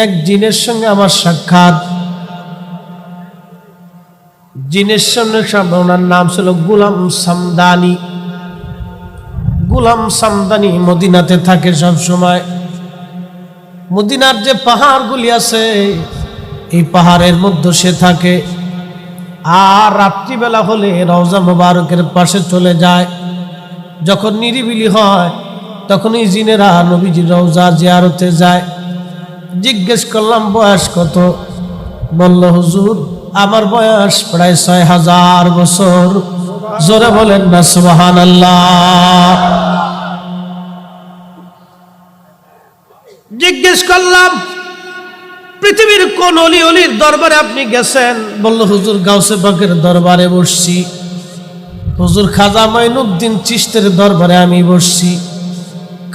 এক জিনের সঙ্গে আমার সাক্ষাৎ। জিনের সঙ্গে ওনার নাম ছিল গোলাম সামদানি। গোলাম সামদানি মদিনাতে থাকে সব সময়। মদিনার যে পাহাড়গুলি আছে এই পাহাড়ের মধ্যে সে থাকে, আর রাত্রিবেলা হলে রওজা মোবারকের পাশে চলে যায়। যখন নিরিবিলি হয় তখন এই জিনেরা নবীজির রওজা জিয়ারতে যায়। জিজ্ঞেস করলাম বয়স কত? বলল হুজুর আমার বয়স প্রায় ৬০০০ বছর। জোরে বলেন না সুবহানাল্লাহ। জিজ্ঞেস করলাম পৃথিবীর কোন অলির দরবারে আপনি গেছেন? বলল হুজুর গাউসে পাকের দরবারে বসছি। হুজুর খাজা মাইনুদ্দিন চিশতের দরবারে আমি বসছি।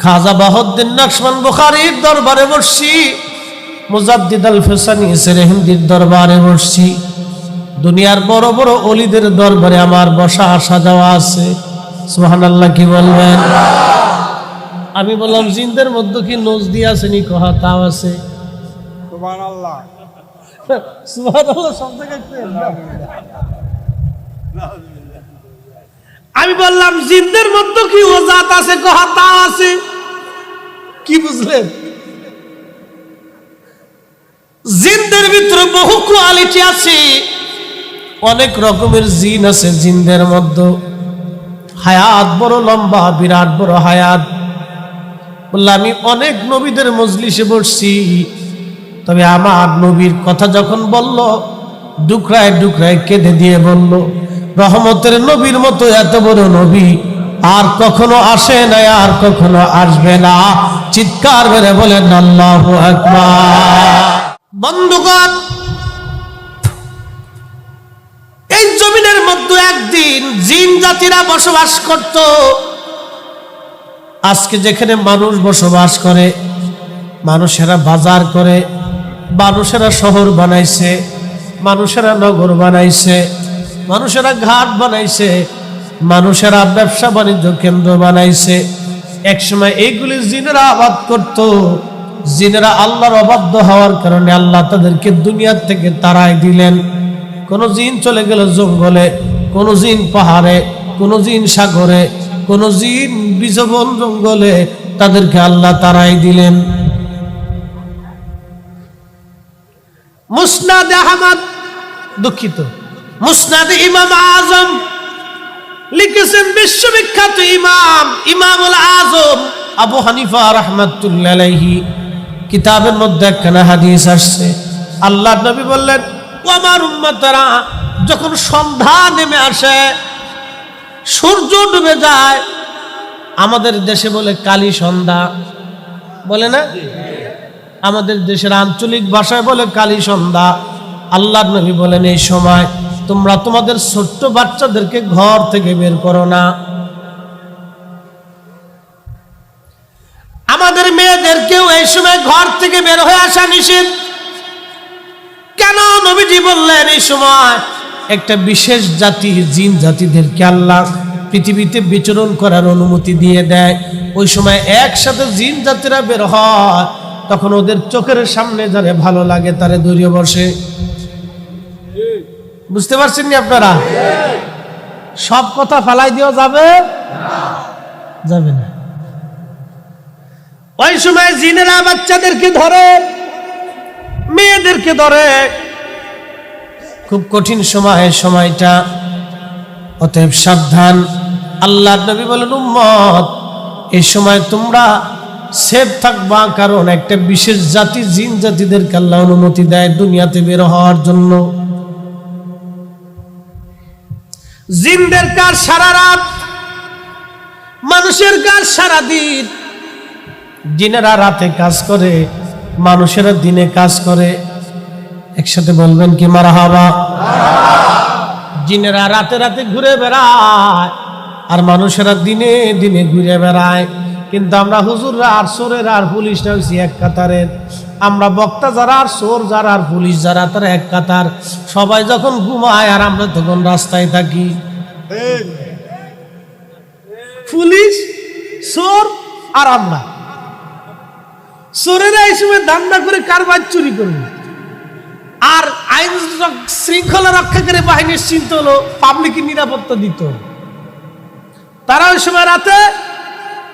খাজা বাহাউদ্দিন নকশবন্দ বুখারীর দরবারে বসছি। মুজাদ্দিদ আল ফিসানি সেরহিন্দির দরবারে বসছি। দুনিয়ার বড় বড় অলিদের দরবারে আমার বসা আসা যাওয়া আছে। সুবহানাল্লাহ কি বলবেন? আমি বললাম জিনদের মধ্যে কি নজদি আছে নি? কহা তাও আছে। সুবহানাল্লাহ সুবহানাল্লাহ শব্দ কাটতেন। আমি বললাম জিনদের মধ্যে কি ওজাত আছে? কহা তাও আছে। কি বুঝলেন? জিনদের ভিতরে বহু কোয়ালিটি আছে, অনেক রকমের জিন আছে জিনদের মধ্যে। হায়াত বড় লম্বা, বিরাট বড় হায়াত। বললাম আমি অনেক নবীদের মজলিসে বসছি, তবে আমার নবীর কথা যখন বলল ডুকরায় ডুকরায় কেঁদে দিয়ে বলল রহমতের নবীর মতো এত বড় নবী আর কখনো আসে না, আর কখনো আসবে না। চিৎকার করে বলেন আল্লাহু আকবার। বন্ধুগণ, এই জমিনের মধ্যে একদিন জিন জাতিরা বসবাস করত। আজকে যেখানে মানুষ বসবাস করে, মানুষেরা বাজার করে, মানুষেরা শহর বানাইছে, মানুষেরা নগর বানাইছে, মানুষেরা ঘাট বানাইছে, মানুষেরা ব্যবসা বাণিজ্য কেন্দ্র বানাইছে। একসময় এইগুলি জিনেরা আবাদ করত। জিনেরা আল্লাহর অবাধ্য হওয়ার কারণে আল্লাহ তাদেরকে দুনিয়ার থেকে তাড়াই দিলেন। কোন জিন চলে গেল জঙ্গলে, কোন জিন পাহাড়ে, কোন জিন সাগরে, কোন জিন বিজবন জঙ্গলে, তাদেরকে আল্লাহ তাড়াই দিলেন। মুসনাদ আহমদ, দুঃখিত, মুসনাদ ইমাম আজম লিখেছেন বিশ্ববিখ্যাত ইমামুল আজম আবু হানিফা রাহমাতুল্লাহি আলাইহি। কিতাবের মধ্যে একখানা হাদিস আসছে, আল্লাহর নবী বললেন ও আমার উম্মতরা, যখন সন্ধ্যা নেমে আসে, সূর্য ডুবে যায়, আমাদের দেশে বলে কালী সন্ধ্যা, বলে না? আমাদের দেশের আঞ্চলিক ভাষায় বলে কালী সন্ধ্যা। আল্লাহর নবী বলেন এই সময় তোমরা তোমাদের ছোট্ট বাচ্চাদেরকে ঘর থেকে বের করো না। আমাদের মেয়েদেরকেও এই সময় ঘর থেকে বের হয়ে আসা নিষেধ। কেন নবীজি বললেন এই সময় একটা বিশেষ জাতি জিন জাতিদেরকে আল্লাহ পৃথিবীতে বিচরণ করার অনুমতি দিয়ে দেয়। ওই সময় একসাথে জিন জাতিরা বের হয়, তখন ওদের চোখের সামনে যারে ভালো লাগে তারে দৌড়িয়ে বসে। বুঝতে পারছেন নি আপনারা? সব কথা ফালাই দেওয়া যাবে যাবে না। ওই সময় জিনেরা বাচ্চাদেরকে ধরে, মেয়েদেরকে ধরে। খুব কঠিন সময় সময়টা, অতএব সাবধান। আল্লাহর নবী বলেন উম্মত এই সময় তোমরা সেফ থাকবা, কারণ একটা বিশেষ জাতি জিন জাতিদেরকে আল্লাহ অনুমতি দেয় দুনিয়াতে বের হওয়ার জন্য। জিনদের কাজ সারা রাত, মানুষের কাজ সারা দিন। জিনেরা রাতে কাজ করে, মানুষেরা দিনে কাজ করে। একসাথে বলবেন কি মারহাবা? জিনেরা রাতে রাতে ঘুরে বেড়ায়, আর মানুষেরা দিনে দিনে ঘুরে বেড়ায়। কিন্তু আমরা হুজুররা আর চোরের আর পুলিশরা হয়েছি এক কাতারের। আমরা বক্তা যারা আর চোর যারা আর পুলিশ যারা তারা এক কাতার। সবাই যখন ঘুমায় আর আমরা তখন রাস্তায় থাকি। পুলিশ, চোর আর আমরা। চোরেরা এই সময় ধান্দা করে কারবার চুরি করবে, আর আইন শৃঙ্খলা রক্ষাকারী বাহিনীর চিন্তা হলো পাবলিকের নিরাপত্তা দিত। তারা ওই সময় রাতে,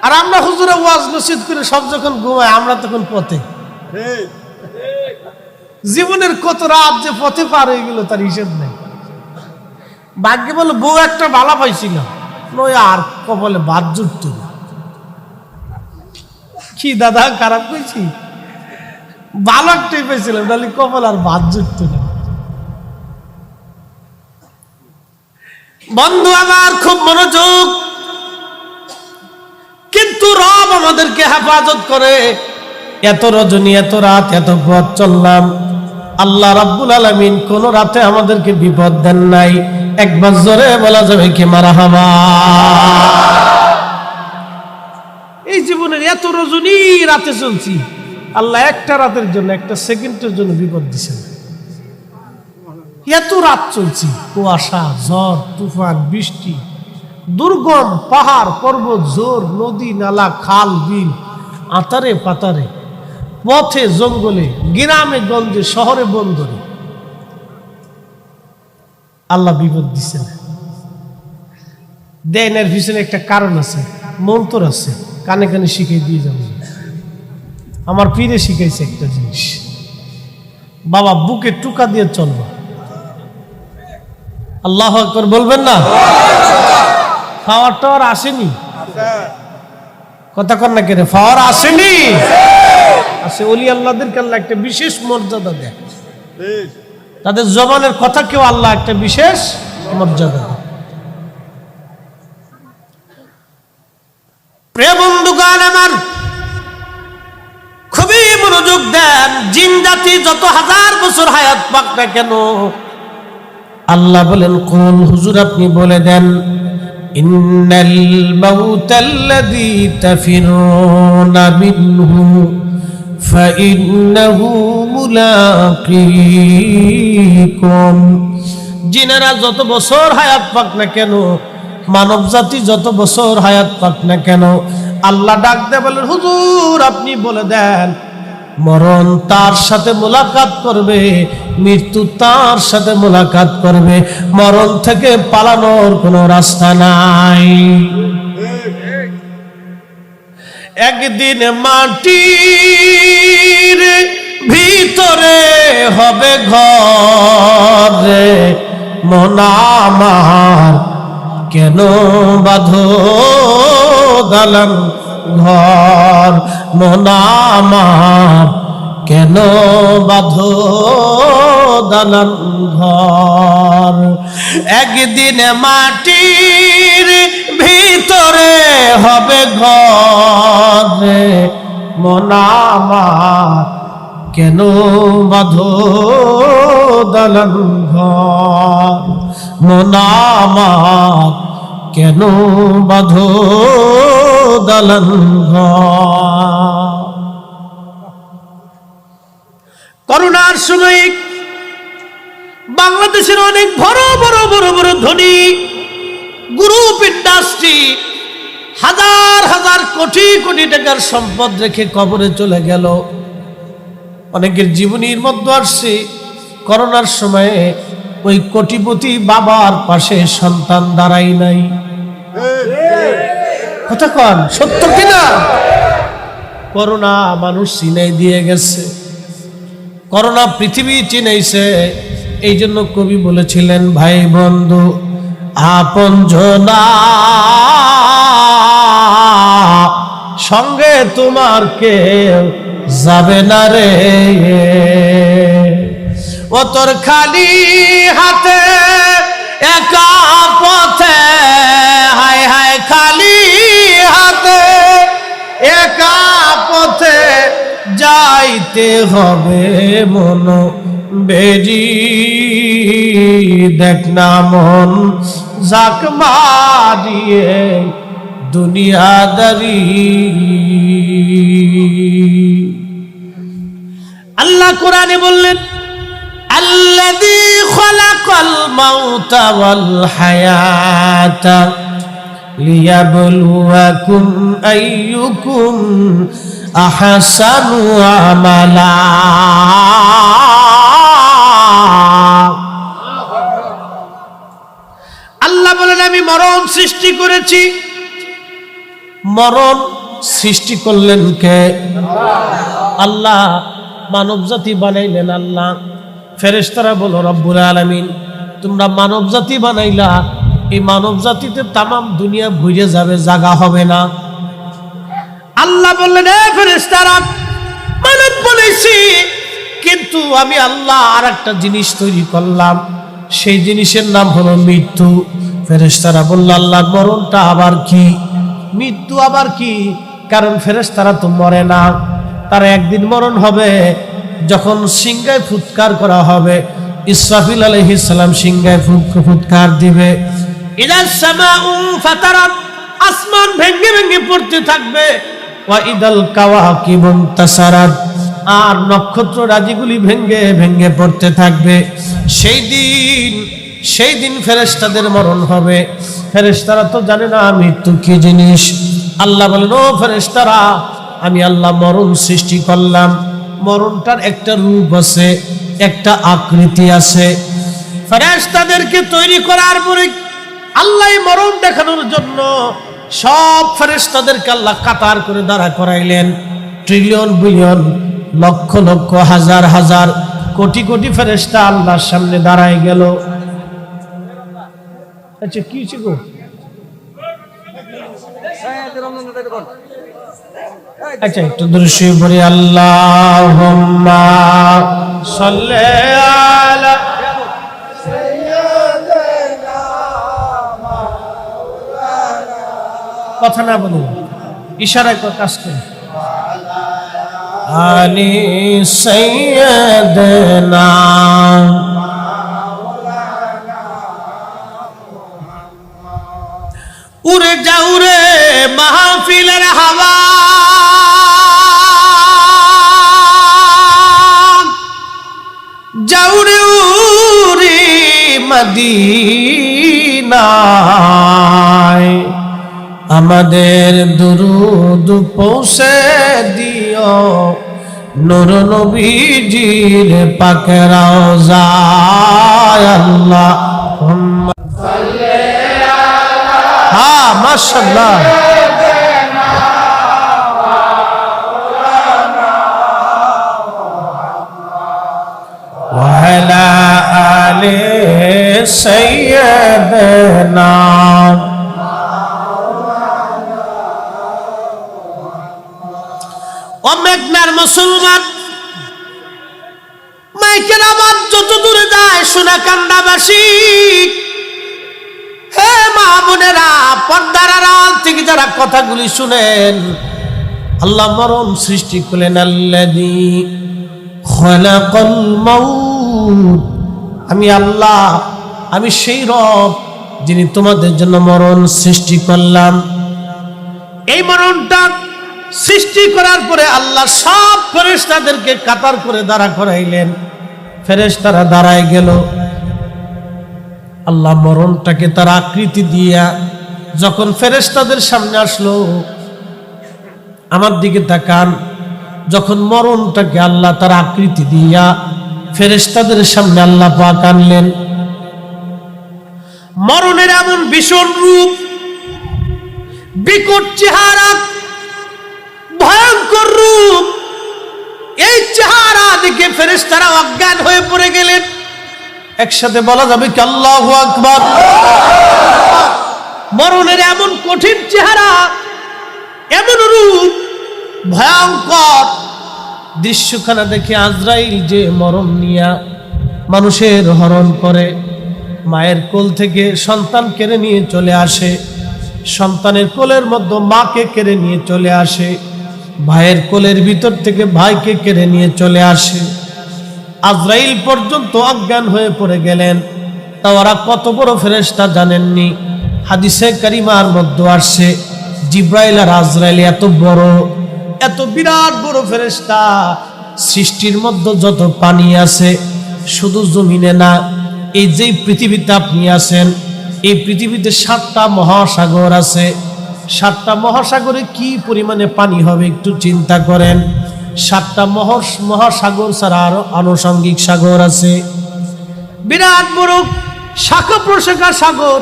আর আমরা হুজুরে ওয়াজ নসিহত করে সব যখন ঘুমায়, আমরা তখন পথে। জীবনের কত রাত যে পথে পার হয়ে গেল তার হিসেব নেই। ভাগ্যে বলে বউ একটা ভালা পাইছিল, নয় আর কপালে বাদ জুটত না। কি দাদা খারাপ কইছি, ভালো একটাই পেয়েছিলাম, নাহলে কপাল আর বাদ জুটত না। বন্ধু আমার খুব মনোযোগ, কিন্তু রব আমাদেরকে হেফাজত করে। এত রজনী, এত রাত, এত পথ চললাম, আল্লাহ রাব্বুল আলামিন কোন রাতে আমাদেরকে বিপদ দেন নাই। একবার জোরে বলা যাবে কি মারহাবা। এই জীবনের এত রজনী রাতে চলছি, আল্লাহ একটা রাতের জন্য, একটা সেকেন্ডের জন্য বিপদ দিছেন। এত রাত চলছি, কুয়াশা, ঝড়, তুফান, বৃষ্টি, দুর্গম পাহাড় পর্বত, জোর নদী নালা, খাল বিল, আতারে পাতারে, পথে জঙ্গলে, গ্রামে গঞ্জে, শহরে বন্দরে আল্লাহ বিপদ দিচ্ছেন। দেন এর পিছনে একটা কারণ আছে, মন্তর আছে, কানে কানে শিখিয়ে দিয়ে যাবো। আমার পীরে শিখাইছে একটা জিনিস, বাবা বুকে টুকা দিয়ে চলবা। আল্লাহু আকবার বলবেন না? পাওয়ার টাওয়ার আসেনি, কথা কর না কেন, পাওয়ার আসেনি, আছে। ওলি আল্লাহদেরকে আল্লাহ একটা বিশেষ মর্যাদা দেয়, তাদের জবানের কথাকেও আল্লাহ একটা বিশেষ মর্যাদা দেয়। প্রিয় বন্ধুগণ আমার, খুবই মনোযোগ দেন। জিন জাতি যত হাজার বছর হায়াত পাক না কেন, আল্লাহ বলেন, কোন হুজুর আপনি বলে দেন, ইন্নাল মাউতাল্লাযী তাফিরুনা মিনহু ফাইন্নাহু মুলাকীকুম। জিনেরা যত বছর হায়াত পাক না কেন, মানব জাতি যত বছর হায়াত পাক না কেন, আল্লাহ ডাক দেয়া বলেন, হুজুর আপনি বলে দেন, মরণ তার সাথে মোলাকাত করবে, মৃত্যু তার সাথে মোলাকাত করবে, মরণ থেকে পালানোর কোনো রাস্তা নাই। একদিন মাটির ভিতরে হবে ঘরে, মন আমার কেন বাঁধো দালান ঘর, মন আমার কেন বাঁধো দালান ঘর। একদিন মাটির ভিতরে হবে ঘরে, মন আমার কেন বাঁধো দালান ঘর, মন আমার কেন বাঁধো দালান ঘর। করোনার সময় বাংলাদেশের অনেক বড় বড় বড় বড় ধনী গ্রুপ ইন্ডাস্ট্রি হাজার হাজার কোটি কোটি টাকার সম্পদ রেখে কবরে চলে গেল। অনেকের জীবনীর মধ্যে আসছে, করোনার সময়ে ওই কোটিপতি বাবার পাশে সন্তান দাঁড়াই নাই। কথা কন, সত্য কিনা? করোনা মানুষ চিনাই দিয়ে গেছে, করোনা পৃথিবী চিনাইছে। এই জন্য কবি বলেছিলেন, ভাই বন্ধু আপনজনা সঙ্গে তোমার কেউ যাবে না রে, ও তোর খালি হাতে একা পথে, হায় হায় খালি হাতে একা পথে যাইতে হবে মন বেরি, দেখ না মন জাক মারিয়ে দুনিয়াদারি। আল্লাহ কোরআনে বললেন, আল্লাযী খালাকাল মাউতা ওয়াল হায়াতা লিয়াবলুয়াকুম আইয়ুকুম আহসানু আমালা। আল্লাহ বলেন আমি মরণ সৃষ্টি করেছি। মরণ সৃষ্টি করলেন কে? আল্লাহ। মানব জাতি বানাইলেন আল্লাহ। ফেরেশতারা বলো রব্বুল আলামিন তোমরা মানব জাতি বানাইলা, এই মানব জাতিতে তামাম দুনিয়া ঘুরে যাবে, জায়গা হবে না। আল্লাহ বললেন এ ফেরেশতারা মানব বলেছি, কিন্তু আমি আল্লাহ আর একটা জিনিস তৈরি করলাম, সেই জিনিসের নাম হলো মৃত্যু। ফেরেশতারা বলল আল্লাহ মরণটা আবার কি? মৃত্যু আবার কি? কারণ ফেরেশতারা তো মরে না, তার একদিন মরণ হবে যখন সিংহায় ফুৎকার করা হবে। ইসরাফিল আলাইহিস সালাম সিংহায় ফুৎকার দিবে। ইদা সামাউ ফাতারাত, আসমান ভেঙে ভেঙে পড়তে থাকবে। ওয়া ইদাল কাওয়াকিবু তাসারাত, আর নক্ষত্র রাজিগুলি ভেঙে ভেঙে পড়তে থাকবে। সেই দিন ফেরেশতাদের মরণ হবে। ফেরেশতারা তো জানে না মৃত্যু কি জিনিস। আল্লাহ বলেন ও ফেরেশতারা আমি আল্লাহ মরণ সৃষ্টি করলাম। মরণটার একটা রূপ আছে, একটা আকৃতি আছে। ফেরেশতাদেরকে তৈরি করার পরে আল্লাহ মরণ দেখানোর জন্য সব ফেরেশতাদেরকে আল্লাহ কাতার করে দাঁড়া করাইলেন। ট্রিলিয়ন বিলিয়ন লক্ষ লক্ষ হাজার হাজার কোটি কোটি ফেরেশতা আল্লাহর সামনে দাঁড়ায় গেল। আচ্ছা কি ছিল? আচ্ছা একটু দৃশ্য পড়ি। আল্লাহুম্মা সাল্লি আলা সাইয়্যিদিনা মাওলানা, কথা না বলুন, ইশারায় কাজ করুন। আলি সাইয়্যিদিনা উড়ে যাও রে মাহফিলের হাওয়া, যাও রে উড়ে মদিনায়, আমাদের দুরুদ পৌঁছে দিও নূর নবীজির পাক রওজায়। আল্লাহুম্মা সাল্লি মাশাআল্লাহ। ওয়া আলা আলি সাইয়্যিদিনা, ও মেঘনার মুসলমান, মাইকের আওয়াজ যত দূরে যায় সোনাকান্দাবাসী, হে মা বোনেরা, পর্দার আড়াল থেকে যারা কথাগুলি শুনেন, আল্লাহ মরণ সৃষ্টি করলেন। আল্লাযী খালাকাল মাউত, আমি আল্লাহ, আমি সেই রব যিনি তোমাদের জন্য মরণ সৃষ্টি করলাম। এই মরণটা সৃষ্টি করার পরে আল্লাহ সব ফেরেশতাদেরকে কাতার করে দাঁড়া করাইলেন। ফেরেশতারা দাঁড়ায় গেল। আল্লাহ মরণটাকে তার আকৃতি দিয়া যখন ফেরেশতাদের সামনে আসলো, আমার দিকে তাকান, যখন মরণটাকে আল্লাহ তার আকৃতি দিয়া ফেরেশতাদের সামনে আল্লাহ পাক আনলেন, মরণের এমন ভীষণ রূপ, বিকট চেহারা, ভয়ঙ্কর রূপ, এই চেহারা দেখে ফেরেশতারা অজ্ঞান হয়ে পড়ে গেলেন। একসাথে বলা যাবে কি আল্লাহু আকবার। মরণের এমন কঠিন চেহারা, এমন রূপ, ভয়ঙ্কর দৃশ্যখানা দেখে আজরাইল যে মরণ নিয়া মানুষের হরণ করে, মায়ের কোল থেকে সন্তান কেড়ে নিয়ে চলে আসে, সন্তানের কোলের মধ্যে মাকে কেড়ে নিয়ে চলে আসে, ভাইয়ের কোলের ভিতর থেকে ভাইকে কেড়ে নিয়ে চলে আসে। আজরাইল পর্যন্ত অজ্ঞান হয়ে পড়ে গেলেন। তা ওরা কত বড় ফেরেশতা জানেননি? হাদিসে কারিমার মধ্যে আসছে জিব্রাইল আর আজরাইল এত বড়, এত বিরাট বড় ফেরেশতা, সৃষ্টির মধ্যে যত পানি আছে, শুধু জমিনে না, এই যে পৃথিবীতে আপনি আছেন, এই পৃথিবীতে 7টা মহাসাগর আছে, 7টা মহাসাগরে কি পরিমাণে পানি হবে একটু চিন্তা করেন। 7টা মহাসাগর ছাড়া আরো আনুষঙ্গিক সাগর আছে, বিরাট বড় শাখা প্রশাখা সাগর,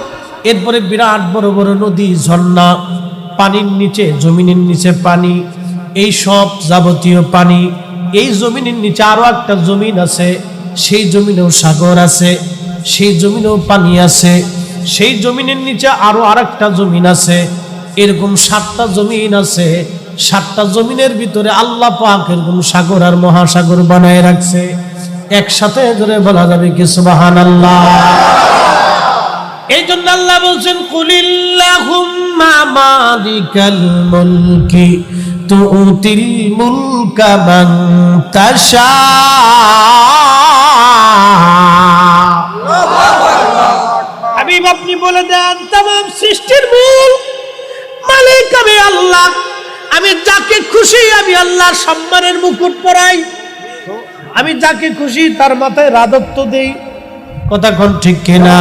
এরপরে বিরাট বড় বড় নদী, ঝর্ণা, পানির নিচে, জমিনের নিচে পানি, এই সব যাবতীয় পানি। এই জমিনের নিচে আরো একটা জমিন আছে, সেই জমিনেও সাগর আছে, সেই জমিনেও পানি আছে, সেই জমিনের নিচে আরো আরেকটা জমিন আছে। এরকম 7টা জমিন আছে। 7টা জমিনের ভিতরে আল্লাহ পাক এরকম সাগর আর মহাসাগর বানায় রাখছে। একসাথে ধরে বলা যাবে কি সুবহানাল্লাহ। এই জন্য আল্লাহ বলছেন কুলিল্লাহুম্মা মালিকাল মুলকি তুতিল মুলকা মান তাশা। হাবিব আপনি বলে দেন तमाम সৃষ্টির মূল মালিক আমি আল্লাহ। আমি যাকে খুশি আমি আল্লাহর সম্মানের মুকুট পরাই, আমি যাকে খুশি তার মাথায় রাজত্ব দেই। কথা কোন ঠিক কিনা?